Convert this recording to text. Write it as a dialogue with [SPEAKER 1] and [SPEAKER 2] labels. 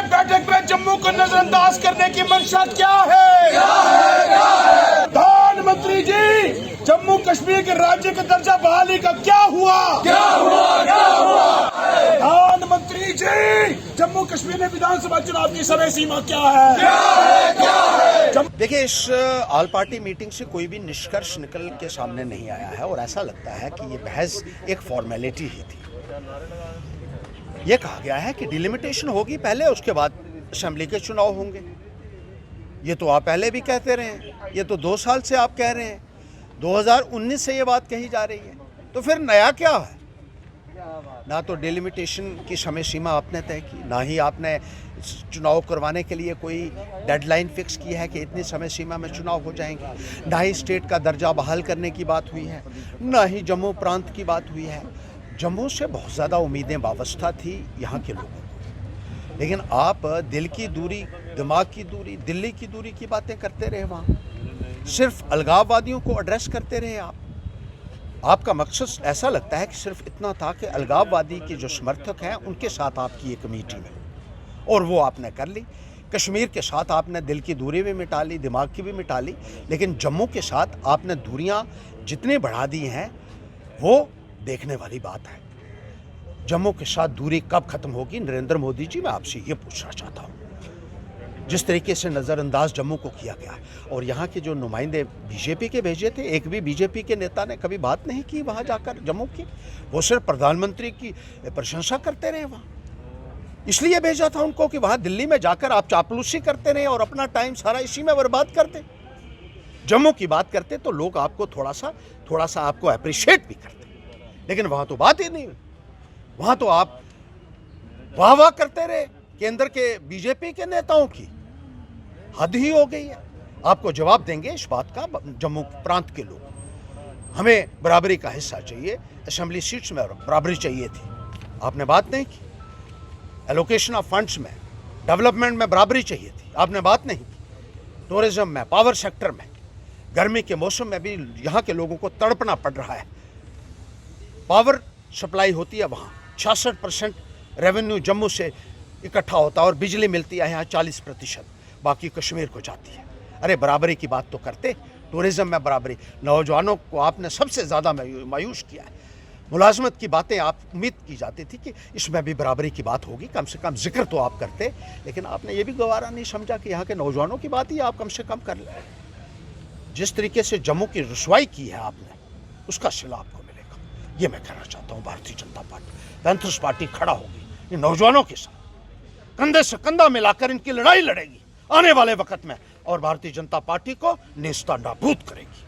[SPEAKER 1] बैठक में जम्मू को नजरअंदाज करने की मंशा क्या है? प्रधानमंत्री जी, जम्मू कश्मीर के राज्य के दर्जा बहाली का क्या हुआ? प्रधानमंत्री जी, जम्मू कश्मीर में विधानसभा चुनाव की समय सीमा क्या है?
[SPEAKER 2] देखिए, इस ऑल पार्टी मीटिंग से कोई भी निष्कर्ष निकल के सामने नहीं आया है और ऐसा लगता है कि ये बहस एक फॉर्मेलिटी ही थी। ये कहा गया है कि डिलिमिटेशन होगी पहले, उसके बाद असेंबली के चुनाव होंगे। ये तो आप पहले भी कहते रहे हैं, ये तो 2 साल से आप कह रहे हैं, 2019 से ये बात कही जा रही है, तो फिर नया क्या है? ना तो डिलिमिटेशन की समय सीमा आपने तय की, ना ही आपने चुनाव करवाने के लिए कोई डेडलाइन फिक्स की है कि इतनी समय सीमा में चुनाव हो जाएंगे, ना ही स्टेट का दर्जा बहाल करने की बात हुई है, ना ही जम्मू प्रांत की बात हुई है। जम्मू से बहुत ज़्यादा उम्मीदें वाबस्ता थी यहाँ के लोगों को, लेकिन आप दिल की दूरी, दिमाग की दूरी, दिल्ली की दूरी की बातें करते रहे। वहाँ सिर्फ अलगाववादियों को एड्रेस करते रहे आप। आपका मकसद ऐसा लगता है कि सिर्फ इतना था कि अलगाववादी के जो समर्थक हैं उनके साथ आपकी एक मीटिंग है, और वो आपने कर ली। कश्मीर के साथ आपने दिल की दूरी भी मिटा ली, दिमाग की भी मिटा ली, लेकिन जम्मू के साथ आपने दूरियां जितनी बढ़ा दी हैं वो देखने वाली बात है। जम्मू के साथ दूरी कब खत्म होगी? नरेंद्र मोदी जी, मैं आपसे ये पूछना चाहता हूँ। जिस तरीके से नज़रअंदाज जम्मू को किया गया, और यहाँ के जो नुमाइंदे बीजेपी के भेजे थे, एक भी बीजेपी के नेता ने कभी बात नहीं की वहाँ जाकर जम्मू की। वो सिर्फ प्रधानमंत्री की प्रशंसा करते रहे वहाँ। इसलिए भेजा था उनको कि वहाँ दिल्ली में जाकर आप चापलूसी करते रहे और अपना टाइम सारा इसी में बर्बाद करते। जम्मू की बात करते तो लोग आपको थोड़ा सा आपको अप्रिशिएट भी करते, लेकिन वहाँ तो बात ही नहीं। वहाँ तो आप वाह वाह करते रहे केंद्र के बीजेपी के नेताओं की। हद ही हो गई है। आपको जवाब देंगे इस बात का जम्मू प्रांत के लोग। हमें बराबरी का हिस्सा चाहिए, असेंबली सीट्स में बराबरी चाहिए थी, आपने बात नहीं की। एलोकेशन ऑफ फंड्स में, डेवलपमेंट में बराबरी चाहिए थी, आपने बात नहीं की। टूरिज्म में, पावर सेक्टर में, गर्मी के मौसम में भी यहाँ के लोगों को तड़पना पड़ रहा है। पावर सप्लाई होती है वहाँ, 66% रेवेन्यू जम्मू से इकट्ठा होता है और बिजली मिलती है यहाँ 40%, बाकी कश्मीर को जाती है। अरे बराबरी की बात तो करते। टूरिज्म में बराबरी, नौजवानों को आपने सबसे ज़्यादा मायूस किया है। मुलाजमत की बातें आप उम्मीद की जाती थी कि इसमें भी बराबरी की बात होगी, कम से कम जिक्र तो आप करते, लेकिन आपने ये भी गवारा नहीं समझा कि यहाँ के नौजवानों की बात ही आप कम से कम कर लें। जिस तरीके से जम्मू की रुसवाई की है आपने, उसका सिला आपको मिलेगा। ये मैं कहना चाहता हूँ। Bharatiya Janata party, panthers party खड़ा होगी इन नौजवानों के साथ, कंधे से कंधा मिलाकर इनकी लड़ाई लड़ेगी आने वाले वक्त में, और भारतीय जनता पार्टी को नेस्ता नाबूद करेगी।